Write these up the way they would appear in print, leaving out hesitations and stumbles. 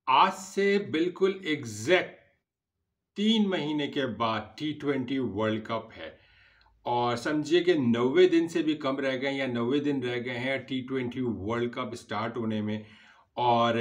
आज से बिल्कुल एग्जैक्ट 3 महीने के बाद T20 वर्ल्ड कप है। और समझिए कि 90 दिन से भी कम रह गए या 90 दिन रह गए हैं T20 वर्ल्ड कप स्टार्ट होने में। और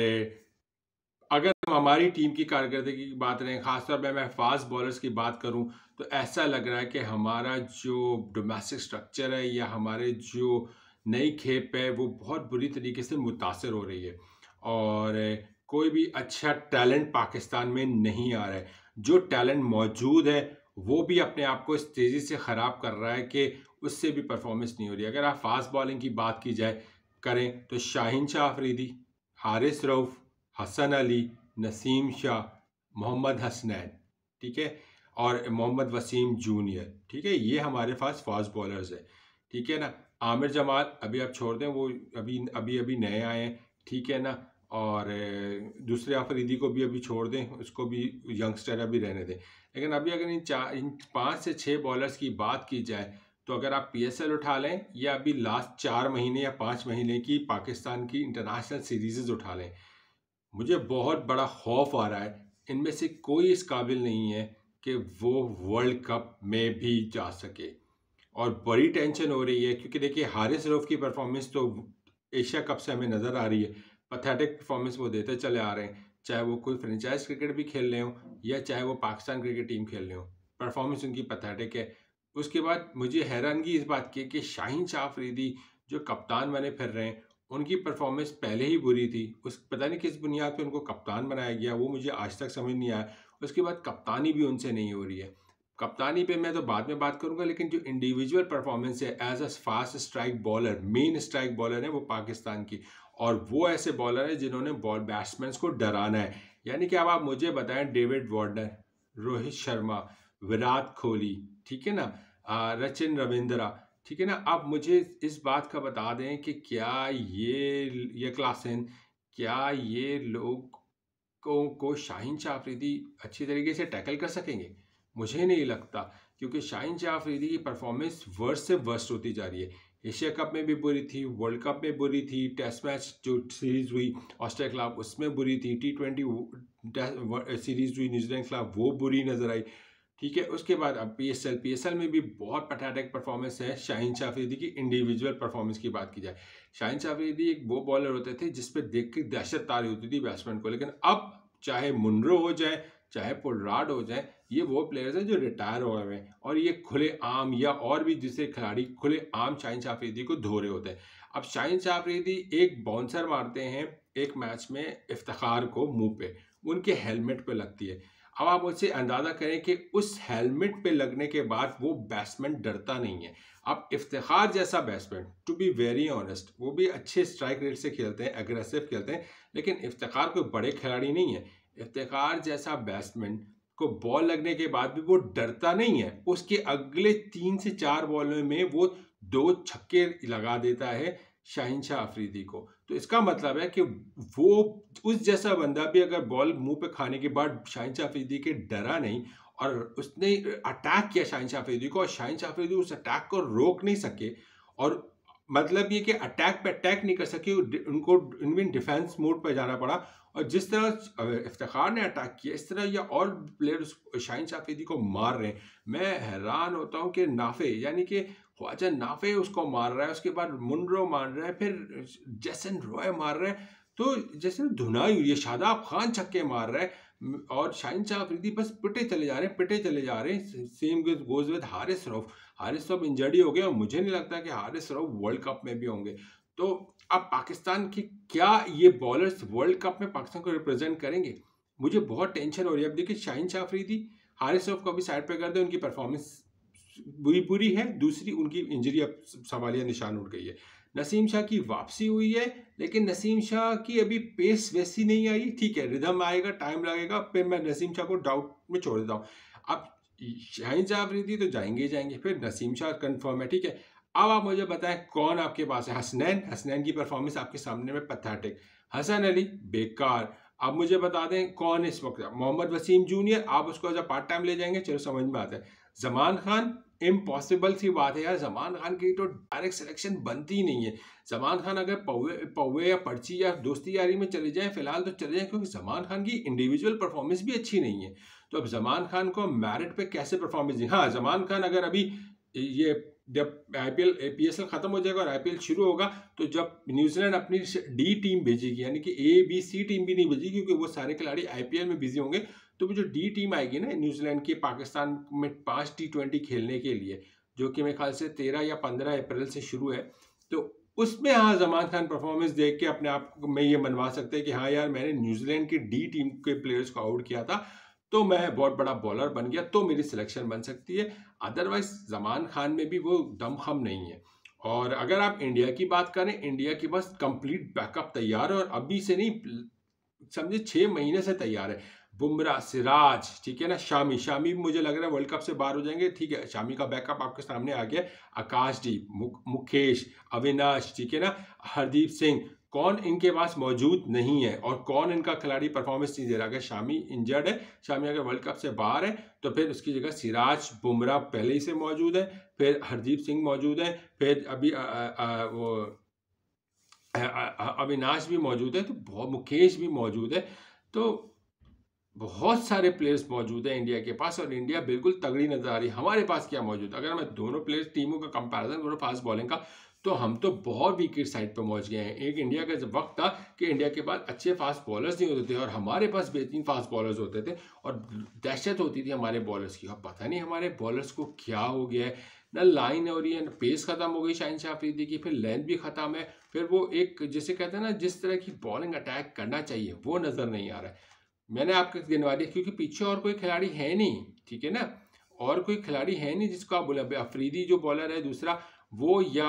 अगर हम हमारी टीम की कारकर्दगी की बात करें, खासतौर पे मैं फास्ट बॉलर्स की बात करूं, तो ऐसा लग रहा है कि हमारा जो डोमेस्टिक स्ट्रक्चर है या हमारे जो नई खेप है वो बहुत बुरी तरीके से मुतासर हो रही है। और कोई भी अच्छा टैलेंट पाकिस्तान में नहीं आ रहा है। जो टैलेंट मौजूद है वो भी अपने आप को इस तेज़ी से ख़राब कर रहा है कि उससे भी परफॉर्मेंस नहीं हो रही। अगर आप फास्ट बॉलिंग की बात की जाए करें तो शाहीन शाह अफरीदी, हारिस रऊफ़, हसन अली, नसीम शाह, मोहम्मद हसनैन, ठीक है, और मोहम्मद वसीम जूनियर, ठीक है, ये हमारे पास फास्ट बॉलर्स है, ठीक है ना। आमिर जमाल अभी आप छोड़ दें, वो अभी अभी अभी नए आए हैं, ठीक है ना। और दूसरे अफरीदी को भी अभी छोड़ दें, उसको भी यंगस्टर अभी रहने दें। लेकिन अभी अगर इन 5 से 6 बॉलर्स की बात की जाए तो अगर आप PSL उठा लें या अभी लास्ट 4 महीने या 5 महीने की पाकिस्तान की इंटरनेशनल सीरीज़ उठा लें, मुझे बहुत बड़ा खौफ आ रहा है इनमें से कोई इस काबिल नहीं है कि वो वर्ल्ड कप में भी जा सके। और बड़ी टेंशन हो रही है क्योंकि देखिए हारिस रऊफ की परफॉर्मेंस तो एशिया कप से हमें नज़र आ रही है। पैथेटिक परफॉर्मेंस वो देते चले आ रहे हैं, चाहे वो कोई फ्रेंचाइज क्रिकेट भी खेल रहे हो या चाहे वो पाकिस्तान क्रिकेट टीम खेल रहे हो, परफॉर्मेंस उनकी पैथेटिक है। उसके बाद मुझे हैरानगी इस बात की कि शाहीन शाह अफरीदी जो कप्तान बने फिर रहे हैं, उनकी परफॉर्मेंस पहले ही बुरी थी। उस पता नहीं किस बुनियाद पे उनको कप्तान बनाया गया, वो मुझे आज तक समझ नहीं आया। उसके बाद कप्तानी भी उनसे नहीं हो रही है। कप्तानी पे मैं तो बाद में बात करूंगा, लेकिन जो इंडिविजुअल परफॉर्मेंस है as a fast strike bowler, main strike bowler है वो पाकिस्तान की। और वो ऐसे बॉलर है जिन्होंने बॉल बैट्समैन को डराना है। यानी कि अब आप मुझे बताएं, डेविड वार्नर, रोहित शर्मा, विराट कोहली, ठीक है ना, सचिन रविंद्रा, ठीक है ना, आप मुझे इस बात का बता दें कि क्या ये क्लासन, क्या ये लोग को शाहीन शाह अफरीदी अच्छी तरीके से टैकल कर सकेंगे? मुझे नहीं लगता, क्योंकि शाहीन शाह अफरीदी की परफॉर्मेंस वर्स्ट से वर्स्ट होती जा रही है। एशिया कप में भी बुरी थी, वर्ल्ड कप में बुरी थी, टेस्ट मैच जो सीरीज हुई ऑस्ट्रेलिया के खिलाफ उसमें बुरी थी, T20 सीरीज हुई न्यूजीलैंड के खिलाफ वो बुरी नजर आई, ठीक है। उसके बाद अब PSL में भी बहुत पैथेटिक परफॉर्मेंस है शाहीन शाह अफरीदी की। इंडिविजुअल परफॉर्मेंस की बात की जाए, शाहीन शाह अफरीदी एक वो बॉलर होते थे जिस पे देख के दहशत तारी होती थी बैट्समैन को। लेकिन अब चाहे मुनरो हो जाए, चाहे पोलार्ड हो जाए, ये वो प्लेयर्स हैं जो रिटायर हो गए हैं और ये खुले आम या और भी दूसरे खिलाड़ी खुले आम शाहीन शाह अफरीदी को धो रहे होते हैं। अब शाहीन शाह अफरीदी एक बाउंसर मारते हैं एक मैच में इफ्तिखार को मुंह पे, उनके हेलमेट पे लगती है। अब आप मुझसे अंदाजा करें कि उस हेलमेट पे लगने के बाद वो बैट्समैन डरता नहीं है। अब इफ्तिखार जैसा batsman, to be very honest, वो भी अच्छे स्ट्राइक रेट से खेलते हैं, एग्रेसिव खेलते हैं, लेकिन इफ्तिखार कोई बड़े खिलाड़ी नहीं है। इफ्तिखार जैसा बैट्समैन को बॉल लगने के बाद भी वो डरता नहीं है, उसके अगले 3 से 4 बॉलों में वो 2 छक्के लगा देता है शाहीन शाह अफरीदी को। तो इसका मतलब है कि वो उस जैसा बंदा भी अगर बॉल मुंह पे खाने के बाद शाहीन शाह अफरीदी के डरा नहीं और उसने अटैक किया शाहीन शाह अफरीदी को, और शाहीन शाह अफरीदी उस अटैक को रोक नहीं सके, और मतलब ये कि अटैक पे अटैक नहीं कर सके, उनको इनविन डिफेंस मोड पर जाना पड़ा। और जिस तरह इफ्तिखार ने अटैक किया, इस तरह या और प्लेयर शाहीन शाह अफरीदी को मार रहे हैं। मैं हैरान होता हूँ कि नाफे, यानी कि ख्वाजा नाफे उसको मार रहा है, उसके बाद मुनरो मार रहा है, फिर जैसन रॉय मार रहा है, तो जैसे धुनाई हुई है, शादाब खान छक्के मार रहा है और शाहीन शाह अफरीदी बस पिटे चले जा रहे हैं, पिटे चले जा रहे हैं। Same goes with Haris Rauf. Haris Rauf injured हो गए और मुझे नहीं लगता कि हारिस रऊफ वर्ल्ड कप में भी होंगे। तो अब पाकिस्तान की क्या ये बॉलर्स वर्ल्ड कप में पाकिस्तान को रिप्रेजेंट करेंगे? मुझे बहुत टेंशन हो रही है। अब देखिए शाहीन शाह अफरीदी, हारिस रऊफ को भी साइड पे कर दे, उनकी परफॉर्मेंस बुरी बुरी है, दूसरी उनकी इंजरी अब सवालिया निशान उठ गई है। नसीम शाह की वापसी हुई है, लेकिन नसीम शाह की अभी पेस वैसी नहीं आई, ठीक है, रिदम आएगा, टाइम लगेगा, फिर मैं नसीम शाह को डाउट में छोड़ देता हूँ। अब शाहीन शाह अफरीदी तो जाएंगे ही जाएंगे, फिर नसीम शाह कंफर्म है, ठीक है। अब आप मुझे बताएं कौन आपके पास है? हसनैन, हसनैन की परफॉर्मेंस आपके सामने में पैथेटिक। हसन अली बेकार। अब मुझे बता दें कौन इस वक्त? मोहम्मद वसीम जूनियर, आप उसको एज अ पार्ट टाइम ले जाएंगे, चलो समझ में आता है। जमान खान इम्पॉसिबल सी बात है यार, जमान खान की तो डायरेक्ट सिलेक्शन बनती ही नहीं है। जमान खान अगर पौवे पौवे या पर्ची या दोस्ती यारी में चले जाएं फिलहाल तो चले जाएं, क्योंकि जमान खान की इंडिविजुअल परफॉर्मेंस भी अच्छी नहीं है। तो अब जमान खान को मेरिट पे कैसे परफॉर्मेंस दी? हाँ, जमान खान अगर अभी ये जब आईपीएल पीएसएल खत्म हो जाएगा और आईपीएल शुरू होगा, तो जब न्यूजीलैंड अपनी डी टीम भेजेगी, यानी कि ए बी सी टीम भी नहीं भेजेगी क्योंकि वो सारे खिलाड़ी आईपीएल में बिजी होंगे, तो वो जो डी टीम आएगी ना न्यूजीलैंड की पाकिस्तान में 5 T20 खेलने के लिए, जो कि मेरे ख्याल से 13 या 15 अप्रैल से शुरू है, तो उसमें हाँ जमान खान परफॉर्मेंस देख के अपने आप में ये मनवा सकते हैं कि हाँ यार मैंने न्यूजीलैंड की डी टीम के प्लेयर्स को आउट किया था, तो मैं बहुत बड़ा बॉलर बन गया, तो मेरी सिलेक्शन बन सकती है। अदरवाइज जमान खान में भी वो दमखम नहीं है। और अगर आप इंडिया की बात करें, इंडिया की बस कंप्लीट बैकअप तैयार है, और अभी से नहीं, समझे 6 महीने से तैयार है। बुमराह, सिराज, ठीक है ना, शामी भी मुझे लग रहा है वर्ल्ड कप से बाहर हो जाएंगे, ठीक है, शामी का बैकअप आपके सामने आ गया। आकाशदीप, मुकेश, अविनाश, ठीक है ना, हरदीप सिंह, कौन इनके पास मौजूद नहीं है और कौन इनका खिलाड़ी परफॉर्मेंस नहीं दे रहा? अगर शामी इंजर्ड है, शामी अगर वर्ल्ड कप से बाहर है, तो फिर उसकी जगह सिराज, बुमराह पहले ही से मौजूद है, फिर हरदीप सिंह मौजूद है, फिर अभी वो अविनाश भी मौजूद है, तो बहुत मुकेश भी मौजूद है। तो बहुत सारे प्लेयर्स मौजूद हैं इंडिया के पास, और इंडिया बिल्कुल तगड़ी नजर आ रही है। हमारे पास क्या मौजूद है? अगर मैं दोनों प्लेयर्स टीमों का कंपैरिजन करूँ फास्ट बॉलिंग का, तो हम तो बहुत वीकेट साइड पर पहुंच गए हैं। एक इंडिया का जब वक्त था कि इंडिया के पास अच्छे फास्ट बॉलर्स नहीं होते थे और हमारे पास बेहतरीन फास्ट बॉलर्स होते थे, और दहशत होती थी हमारे बॉलर्स की। अब पता नहीं हमारे बॉलर्स को क्या हो गया है, ना लाइन हो रही है, ना पेस खत्म हो गई शाहिन शाह अफरीदी की, फिर लेंथ भी खत्म है, फिर वो एक जिसे कहते हैं ना जिस तरह की बॉलिंग अटैक करना चाहिए वो नजर नहीं आ रहा है। मैंने आपको गिनवा दिया क्योंकि पीछे और कोई खिलाड़ी है नहीं, ठीक है ना, और कोई खिलाड़ी है नहीं जिसको आप बोले। अफरीदी जो बॉलर है दूसरा, वो या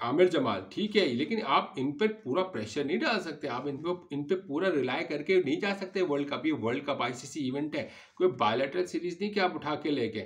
आमिर जमाल, ठीक है, लेकिन आप इन पर पूरा प्रेशर नहीं डाल सकते, आप इन पे पूरा रिलाय करके नहीं जा सकते वर्ल्ड कप। ये वर्ल्ड कप आईसीसी इवेंट है, कोई बायलैटरल सीरीज नहीं कि आप उठा के लेके,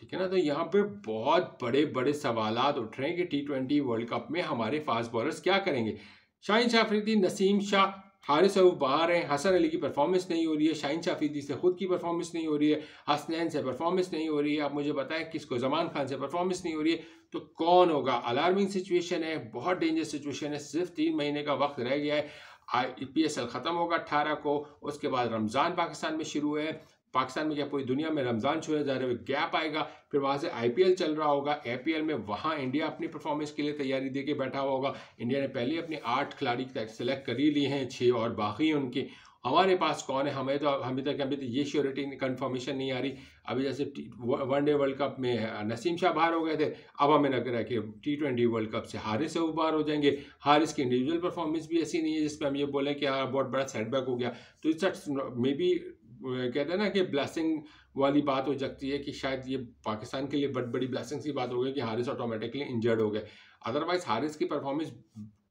ठीक है ना। तो यहाँ पे बहुत बड़े बड़े सवालात उठ रहे हैं कि T20 वर्ल्ड कप में हमारे फास्ट बॉलर्स क्या करेंगे। शाहिन शाह अफरीदी, नसीम शाह, हारिस रऊफ बाहर हैं, हसन अली की परफॉर्मेंस नहीं हो रही है, शाहिन शाह अफरीदी से खुद की परफॉर्मेंस नहीं हो रही है, हसनैन से परफॉर्मेंस नहीं हो रही है। आप मुझे बताएं किसको? जमान खान से परफॉर्मेंस नहीं हो रही है, तो कौन होगा? अलार्मिंग सिचुएशन है, बहुत डेंजर सिचुएशन है। सिर्फ 3 महीने का वक्त रह गया है। PSL ख़त्म होगा 18 को, उसके बाद रमज़ान पाकिस्तान में शुरू है। पाकिस्तान में क्या पूरी दुनिया में रमज़ान शुरू जा रहा है, गैप आएगा, फिर वहाँ से IPL चल रहा होगा। IPL में वहाँ इंडिया अपनी परफॉर्मेंस के लिए तैयारी दे के बैठा हुआ होगा। इंडिया ने पहले अपने 8 खिलाड़ी सेलेक्ट कर ही लिए हैं, 6 और बाकी हैं उनके। हमारे पास कौन है? अभी तक ये श्योरिटी कंफर्मेशन नहीं आ रही। अभी जैसे वनडे वर्ल्ड कप में नसीम शाह बाहर हो गए थे, अब हमें लग रहा है कि T20 वर्ल्ड कप से हारिस से बाहर हो जाएंगे। हारिस की इंडिविजुअल परफॉर्मेंस भी ऐसी नहीं है जिसपे हम ये बोलें कि हाँ बहुत बड़ा सेटबैक हो गया। तो इट्स मे बी, कहते हैं ना कि ब्लेसिंग वाली बात हो सकती है कि शायद ये पाकिस्तान के लिए बड़ी ब्लेसिंग की बात हो गई कि हारिस ऑटोमेटिकली इंजर्ड हो गए। अदरवाइज हारिस की परफॉर्मेंस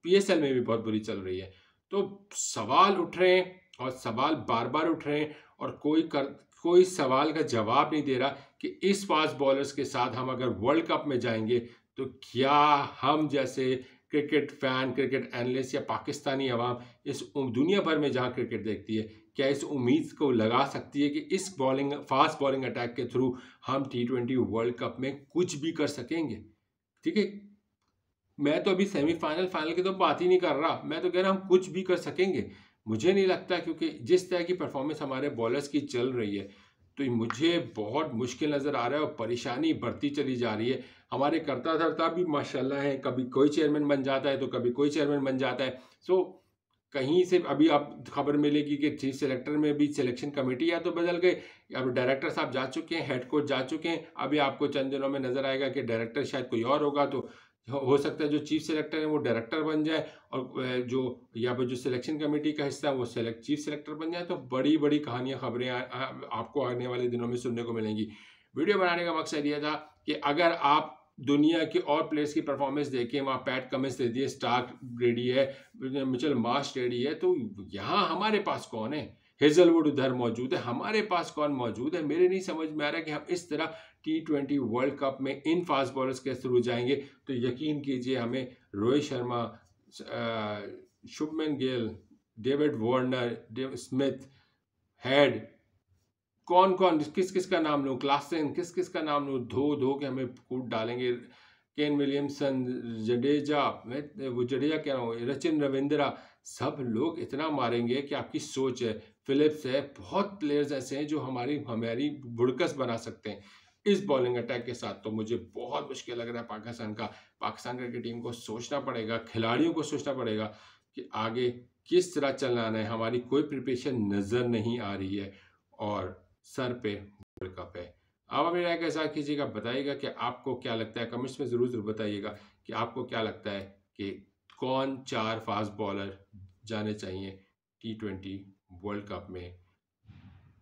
PSL में भी बहुत बुरी चल रही है। तो सवाल उठ रहे हैं और सवाल बार बार उठ रहे हैं, और कोई सवाल का जवाब नहीं दे रहा कि इस फास्ट बॉलर्स के साथ हम अगर वर्ल्ड कप में जाएंगे तो क्या हम जैसे क्रिकेट फैन, क्रिकेट एनालिस्ट या पाकिस्तानी अवाम इस दुनिया भर में जहां क्रिकेट देखती है, क्या इस उम्मीद को लगा सकती है कि इस फास्ट बॉलिंग अटैक के थ्रू हम T20 वर्ल्ड कप में कुछ भी कर सकेंगे? ठीक है, मैं तो अभी सेमीफाइनल फाइनल की तो बात ही नहीं कर रहा, मैं तो कह रहा हम कुछ भी कर सकेंगे। मुझे नहीं लगता, क्योंकि जिस तरह की परफॉर्मेंस हमारे बॉलर्स की चल रही है, तो मुझे बहुत मुश्किल नज़र आ रहा है और परेशानी बढ़ती चली जा रही है। हमारे करता धरता भी माशाल्लाह है, कभी कोई चेयरमैन बन जाता है तो कभी कोई चेयरमैन बन जाता है। सो कहीं से अभी आप खबर मिलेगी कि चीफ सेलेक्टर में भी सिलेक्शन कमेटी या तो बदल गई, अब डायरेक्टर साहब जा चुके हैं, हेड कोच जा चुके हैं। अभी आपको चंद दिनों में नजर आएगा कि डायरेक्टर शायद कोई और होगा, तो हो सकता है जो चीफ सेलेक्टर है वो डायरेक्टर बन जाए, और जो या फिर जो सिलेक्शन कमेटी का हिस्सा है वो चीफ सेलेक्टर बन जाए। तो बड़ी बड़ी कहानियां, खबरें आपको आने वाले दिनों में सुनने को मिलेंगी। वीडियो बनाने का मकसद ये था कि अगर आप दुनिया के और प्लेयर्स की परफॉर्मेंस देखें, वहाँ पैट कमिंस दे दिए, स्टार्क रेडी है, मिचेल मार्श रेडी है, तो यहाँ हमारे पास कौन है? हेजलवुड उधर मौजूद है, हमारे पास कौन मौजूद है? मेरे नहीं समझ में आ रहा कि हम इस तरह T20 वर्ल्ड कप में इन फास्ट बॉलर्स के थ्रू जाएंगे। तो यकीन कीजिए हमें Rohit Sharma, Shubman Gill, David Warner, Dave Smith, Head, कौन कौन किस किस का नाम लूँ, क्लासन किस किस का नाम लूँ, धो धो के हमें कूट डालेंगे। केन विलियमसन, जडेजा, मैं वो जडेजा कह रहा हूँ, सचिन रविंद्रा, सब लोग इतना मारेंगे कि आपकी सोच है। फिलिप्स है, बहुत प्लेयर्स ऐसे हैं जो हमारी हमारी बुड़कस बना सकते हैं। इस बॉलिंग अटैक के साथ तो मुझे बहुत मुश्किल लग रहा है पाकिस्तान का। पाकिस्तान क्रिकेट टीम को सोचना पड़ेगा, खिलाड़ियों को सोचना पड़ेगा कि आगे किस तरह चलाना है। हमारी कोई प्रिपरेशन नज़र नहीं आ रही है और सर पे वर्ल्ड कप है। आप अपनी राय के साथ कीजिएगा, बताइएगा कि आपको क्या लगता है, कमेंट्स में ज़रूर ज़रूर बताइएगा कि आपको क्या लगता है कि कौन 4 फास्ट बॉलर जाने चाहिए T20 वर्ल्ड कप में।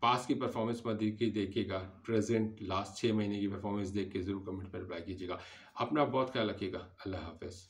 पास की परफॉर्मेंस मत देखिएगा, प्रेजेंट लास्ट 6 महीने की परफॉर्मेंस देख के ज़रूर कमेंट में रिप्लाई कीजिएगा। अपना बहुत ख्याल रखिएगा। अल्लाह हाफिज़।